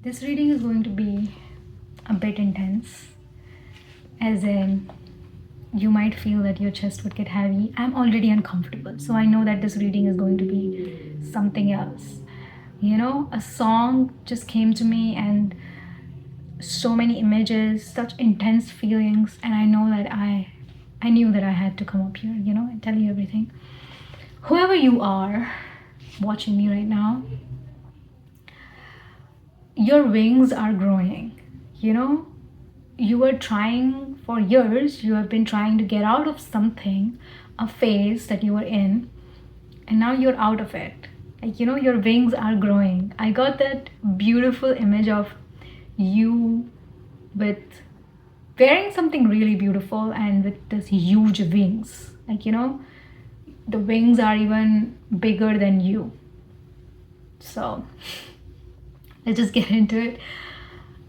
This reading is going to be a bit intense, as in, you might feel that your chest would get heavy. I'm already uncomfortable, so I know that this reading is going to be something else. A song just came to me, and so many images, such intense feelings, and I know that I knew that I had to come up here, and tell you everything. Whoever you are watching me right now, your wings are growing. You were trying for years, you have been trying to get out of something, a phase that you were in, and now you're out of it. Your wings are growing. I got that beautiful image of you with wearing something really beautiful and with this huge wings. The wings are even bigger than you. So let's just get into it.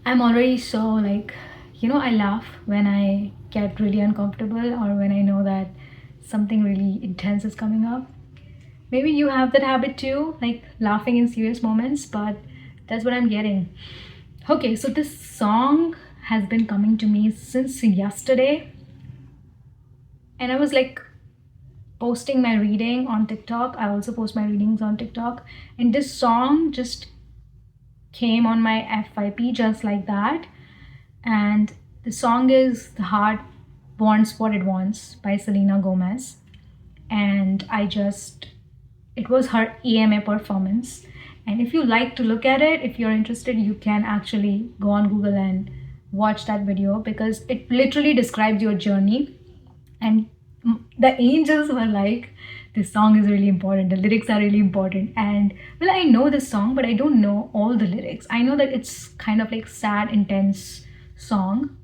I'm already so I laugh when I get really uncomfortable or when I know that something really intense is coming up. Maybe you have that habit too, like laughing in serious moments, but that's what I'm getting. Okay, so this song has been coming to me since yesterday, and I was posting my reading on TikTok. I also post my readings on TikTok, and this song just came on my FYP just like that. And the song is The Heart Wants What It Wants by Selena Gomez. And it was her EMA performance. And if you like to look at it, if you're interested, you can actually go on Google and watch that video, because it literally describes your journey. And the angels were like, this song is really important, the lyrics are really important. And well, I know this song, but I don't know all the lyrics. I know that it's kind of sad, intense song,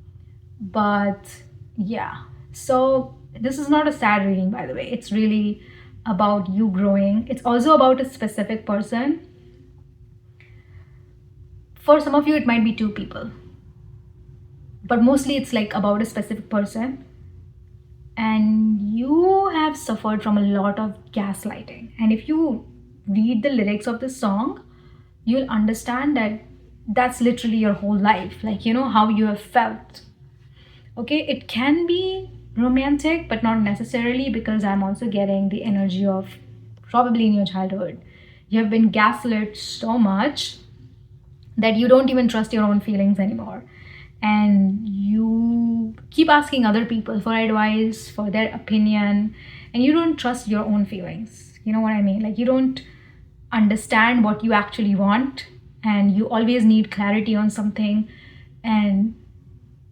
but yeah. So this is not a sad reading, by the way. It's really about you growing. It's also about a specific person. For some of you it might be two people, but mostly it's about a specific person. And you have suffered from a lot of gaslighting, and if you read the lyrics of this song, you'll understand that that's literally your whole life, how you have felt. Okay, it can be romantic, but not necessarily, because I'm also getting the energy of probably in your childhood you have been gaslit so much that you don't even trust your own feelings anymore, and you keep asking other people for advice, for their opinion, and you don't trust your own feelings. You know what I mean? You don't understand what you actually want, and you always need clarity on something, and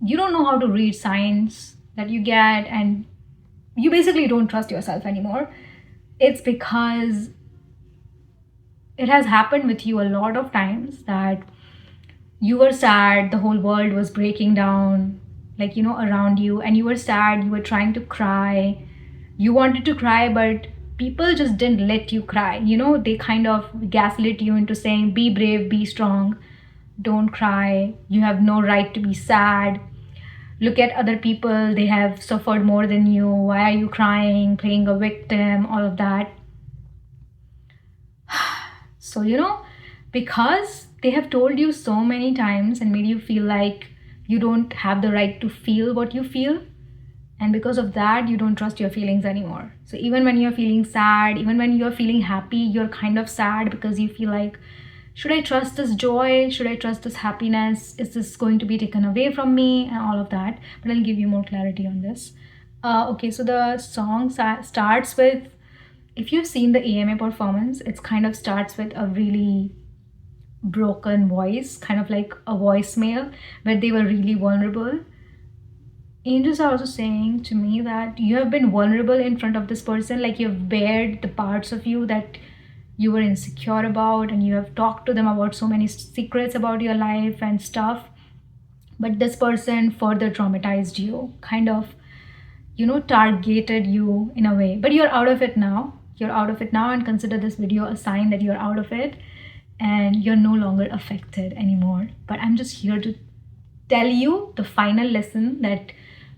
you don't know how to read signs that you get, and you basically don't trust yourself anymore. It's because it has happened with you a lot of times that you were sad, the whole world was breaking down, around you, and you were sad, you were trying to cry, you wanted to cry, but people just didn't let you cry. They kind of gaslit you into saying, be brave, be strong, don't cry, you have no right to be sad, look at other people, they have suffered more than you, why are you crying, playing a victim, all of that. So because they have told you so many times and made you feel like you don't have the right to feel what you feel, and because of that you don't trust your feelings anymore. So even when you're feeling sad, even when you're feeling happy, you're kind of sad because you feel like, should I trust this joy, should I trust this happiness, is this going to be taken away from me, and all of that. But I'll give you more clarity on this. Okay, so the song starts with, if you've seen the EMA performance, it kind of starts with a really broken voice, kind of like a voicemail where they were really vulnerable. Angels are also saying to me that you have been vulnerable in front of this person, you've bared the parts of you that you were insecure about, and you have talked to them about so many secrets about your life and stuff. But this person further traumatized you, kind of, targeted you in a way. But you're out of it now. You're out of it now, and consider this video a sign that you're out of it and you're no longer affected anymore. But I'm just here to tell you the final lesson, that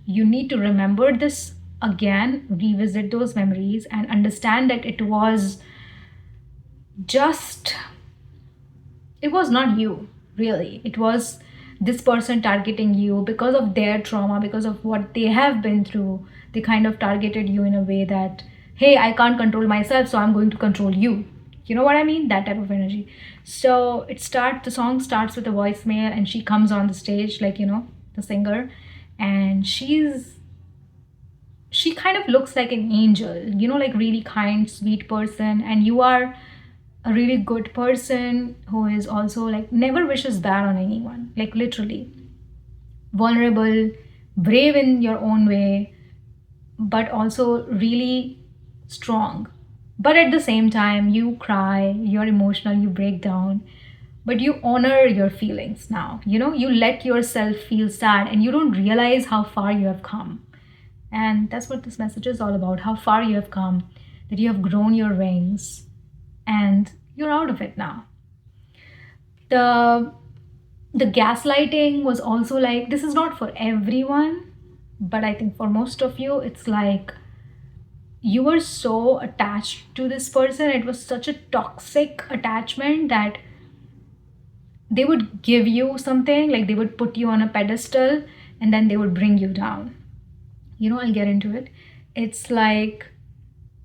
you need to remember this again, revisit those memories, and understand that it was not you. really. It was this person targeting you because of their trauma, because of what they have been through. They kind of targeted you in a way that, hey, I can't control myself, so I'm going to control you. You know what I mean? That type of energy. So the song starts with a voicemail, and she comes on the stage, like, the singer, and she kind of looks like an angel, like really kind, sweet person, and you are a really good person who is also like never wishes bad on anyone, like literally vulnerable, brave in your own way, but also really strong. But at the same time, you cry, you're emotional, you break down, but you honor your feelings now. You let yourself feel sad, and you don't realize how far you have come. And that's what this message is all about, how far you have come, that you have grown your wings, and you're out of it now. The the gaslighting was also like, this is not for everyone, but I think for most of you, it's like you were so attached to this person. It was such a toxic attachment that they would give you something, like they would put you on a pedestal, and then they would bring you down. I'll get into it. It's like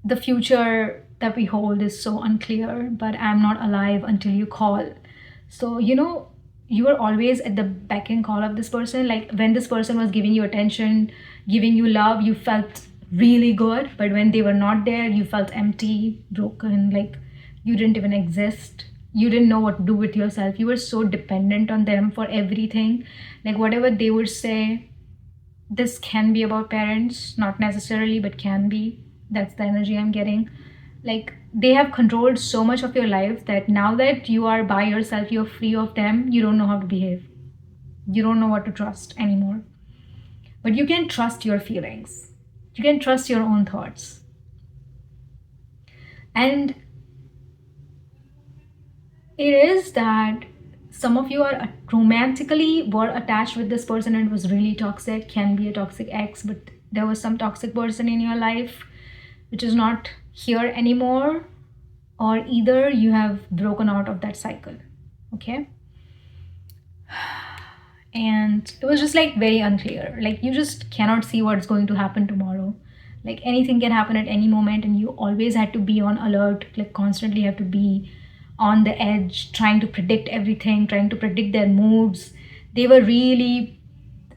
the future that we hold is so unclear, but I'm not alive until you call. So, you were always at the beck and call of this person. Like when this person was giving you attention, giving you love, you felt really good. But when they were not there, you felt empty, broken, like you didn't even exist. You didn't know what to do with yourself. You were so dependent on them for everything. Like whatever they would say, this can be about parents, not necessarily, but can be. That's the energy I'm getting. Like they have controlled so much of your life that now that you are by yourself, you're free of them, you don't know how to behave. You don't know what to trust anymore. But you can trust your feelings. You can trust your own thoughts. And it is that some of you are romantically were attached with this person and it was really toxic, can be a toxic ex, but there was some toxic person in your life which is not here anymore, or either you have broken out of that cycle. Okay. And it was just like very unclear. Like you just cannot see what's going to happen tomorrow. Like anything can happen at any moment, and you always had to be on alert, like constantly have to be on the edge, trying to predict everything, trying to predict their moods. They were really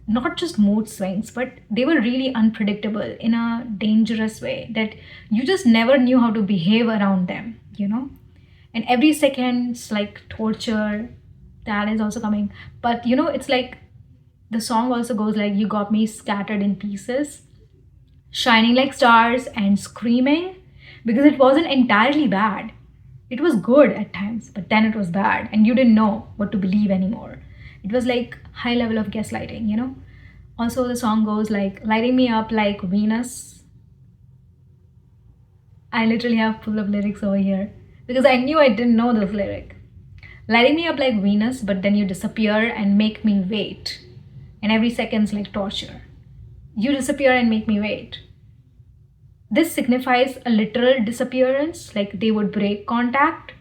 not just mood swings, but they were really unpredictable in a dangerous way that you just never knew how to behave around them. And every second's like torture that is also coming. But it's like the song also goes like, you got me scattered in pieces, shining like stars and screaming, because it wasn't entirely bad. It was good at times, but then it was bad, and you didn't know what to believe anymore. It was like high level of gaslighting. Also, the song goes like, lighting me up like Venus. I literally have full of lyrics over here because I knew I didn't know this lyric. Lighting me up like Venus, but then you disappear and make me wait. And every second's like torture. You disappear and make me wait. This signifies a literal disappearance, like they would break contact.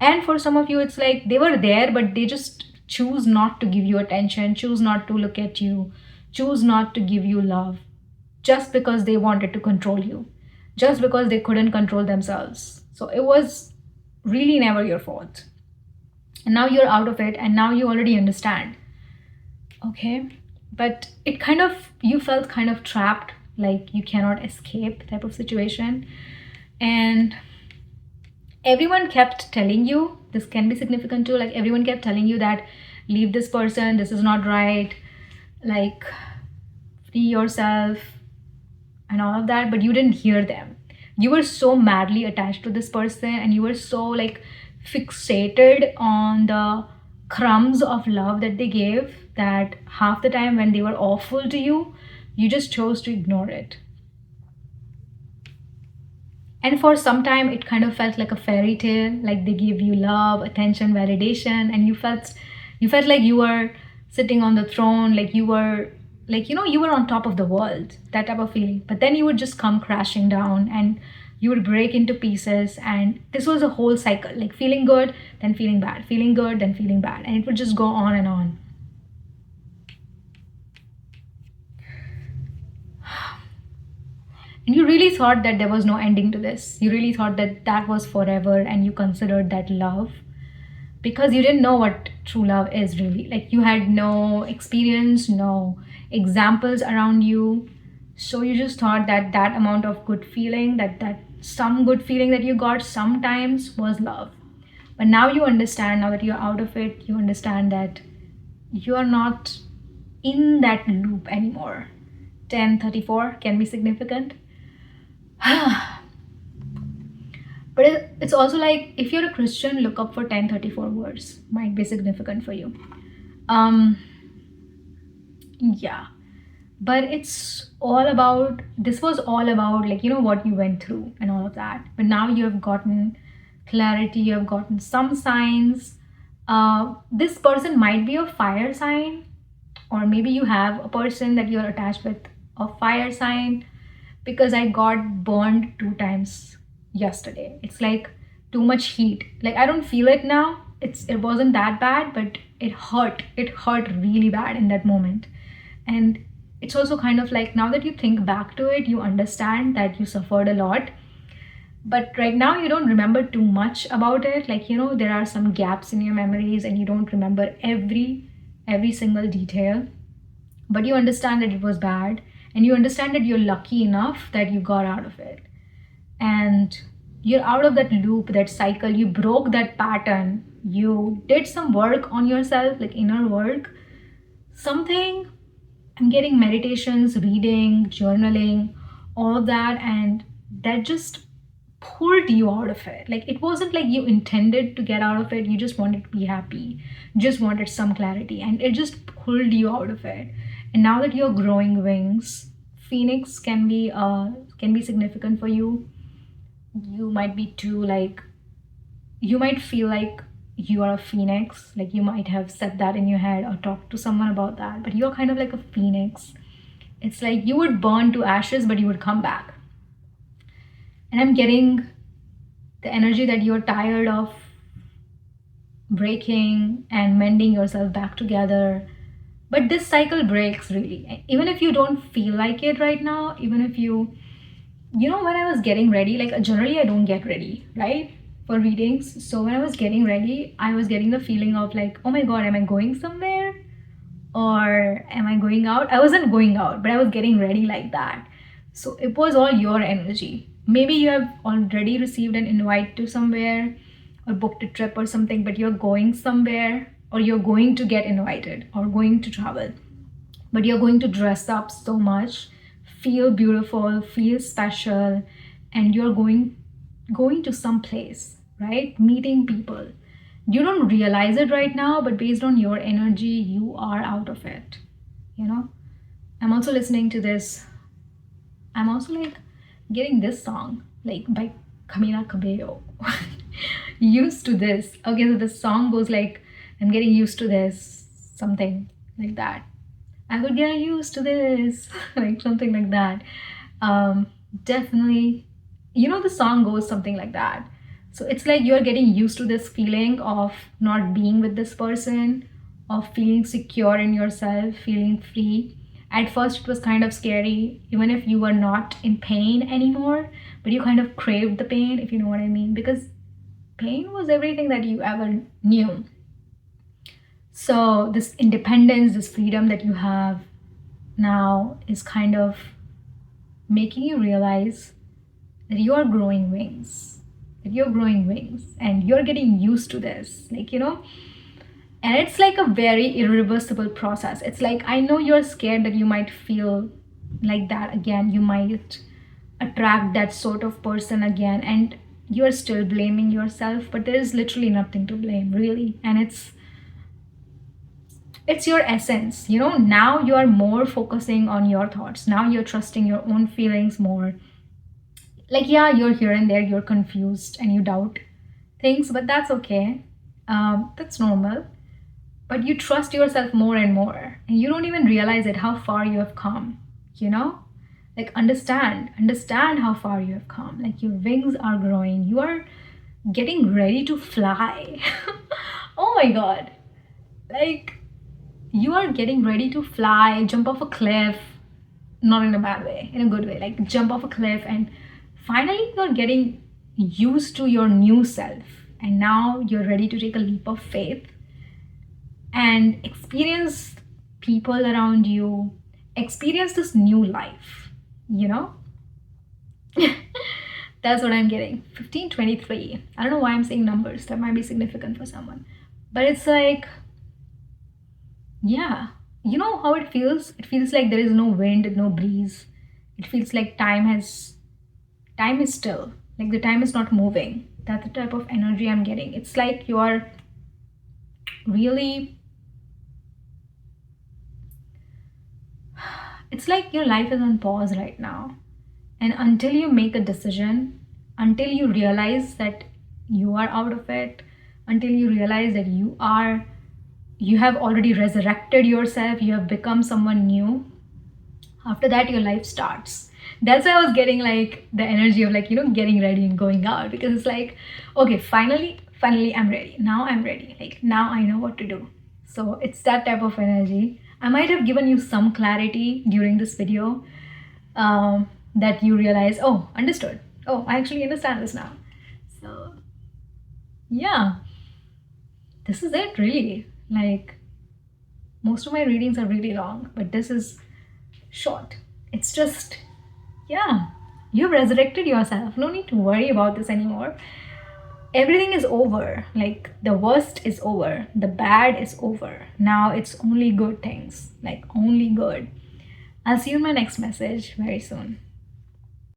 And for some of you, it's like they were there, but they just choose not to give you attention, choose not to look at you, choose not to give you love, just because they wanted to control you, just because they couldn't control themselves. So it was really never your fault. And now you're out of it, and now you already understand. Okay? But you felt kind of trapped, like you cannot escape type of situation. And everyone kept telling you, this can be significant too, like everyone kept telling you that leave this person, this is not right, like free yourself and all of that, but you didn't hear them. You were so madly attached to this person, and you were so like fixated on the crumbs of love that they gave, that half the time when they were awful to you, you just chose to ignore it. And for some time, it kind of felt like a fairy tale, like they gave you love, attention, validation, and you felt like you were sitting on the throne, like you were you were on top of the world, that type of feeling. But then you would just come crashing down, and you would break into pieces, and this was a whole cycle, like feeling good, then feeling bad, feeling good, then feeling bad, and it would just go on and on. And you really thought that there was no ending to this. You really thought that that was forever, and you considered that love, because you didn't know what true love is really. Like, you had no experience, no examples around you. So you just thought that that amount of good feeling, that some good feeling that you got sometimes was love. But now you understand, now that you're out of it, you understand that you are not in that loop anymore. 1034 can be significant. But it's also like, if you're a Christian, look up for 1034 words. Might be significant for you. Yeah. But it's all about, this was all about, like, what you went through and all of that. But now you have gotten clarity, you have gotten some signs. This person might be a fire sign, or maybe you have a person that you're attached with, a fire sign, because I got burned 2 times yesterday. It's like too much heat. Like, I don't feel it now. It wasn't that bad, but it hurt. It hurt really bad in that moment. And it's also kind of like, now that you think back to it, you understand that you suffered a lot. But right now you don't remember too much about it. Like, there are some gaps in your memories, and you don't remember every single detail. But you understand that it was bad, and you understand that you're lucky enough that you got out of it. And you're out of that loop, that cycle. You broke that pattern. You did some work on yourself, like inner work. Something, I'm getting meditations, reading, journaling, all of that, and that just pulled you out of it. Like, it wasn't like you intended to get out of it. You just wanted to be happy, just wanted some clarity, and it just pulled you out of it. And now that you're growing wings, Phoenix can be significant for you. You might be too, like, you might feel like you are a phoenix. Like, you might have said that in your head or talked to someone about that, but you're kind of like a phoenix. It's like you would burn to ashes, but you would come back. And I'm getting the energy that you're tired of breaking and mending yourself back together. But this cycle breaks, really. Even if you don't feel like it right now, even if when I was getting ready, like, generally I don't get ready, right, for readings. So when I was getting ready, I was getting the feeling of like, oh my God, am I going somewhere? Or am I going out? I wasn't going out, but I was getting ready like that. So it was all your energy. Maybe you have already received an invite to somewhere, or booked a trip or something, but you're going somewhere, or you're going to get invited, or going to travel. But you're going to dress up so much, feel beautiful, feel special, and you're going to some place, right? Meeting people. You don't realize it right now, but based on your energy, you are out of it. I'm also listening to this. I'm also like getting this song, like, by Camila Cabello. Used to this. Okay, so the song goes like, I'm getting used to this, something like that. I could get used to this, like something like that. Definitely, the song goes something like that. So it's like you're getting used to this feeling of not being with this person, of feeling secure in yourself, feeling free. At first, it was kind of scary, even if you were not in pain anymore, but you kind of craved the pain, if you know what I mean, because pain was everything that you ever knew. So this independence, this freedom that you have now is kind of making you realize that you are growing wings, and you're getting used to this, and it's like a very irreversible process. It's like, I know you're scared that you might feel like that again. You might attract that sort of person again, and you're still blaming yourself, but there is literally nothing to blame, really. And it's your essence. Now you are more focusing on your thoughts. Now you're trusting your own feelings more. Like, yeah, you're here and there, you're confused and you doubt things, but that's okay. That's normal. But you trust yourself more and more, and you don't even realize it, how far you have come. Like, understand how far you have come. Like, your wings are growing, you are getting ready to fly. Oh my god. Like, you are getting ready to fly, jump off a cliff, not in a bad way, in a good way, like jump off a cliff, and finally you're getting used to your new self, and now you're ready to take a leap of faith and experience people around you, experience this new life, you know? That's what I'm getting. 1523. I don't know why I'm saying numbers. That might be significant for someone. But it's like, yeah. You know how it feels? It feels like there is no wind, no breeze. It feels like time is still. Like the time is not moving. That's the type of energy I'm getting. It's like you are really, it's like your life is on pause right now. And until you make a decision, until you realize that you are out of it, until you realize that you have already resurrected yourself, you have become someone new, after that your life starts. That's why I was getting like the energy of like, getting ready and going out, because it's like, okay, finally I'm ready. Now I'm ready. Like, now I know what to do. So it's that type of energy. I might have given you some clarity during this video, that you realize, oh, understood. Oh, I actually understand this now. So yeah, this is it really. Like, most of my readings are really long, but this is short. It's just, yeah, you've resurrected yourself. No need to worry about this anymore. Everything is over. Like, the worst is over, the bad is over. Now it's only good things, like only good. I'll see you in my next message very soon.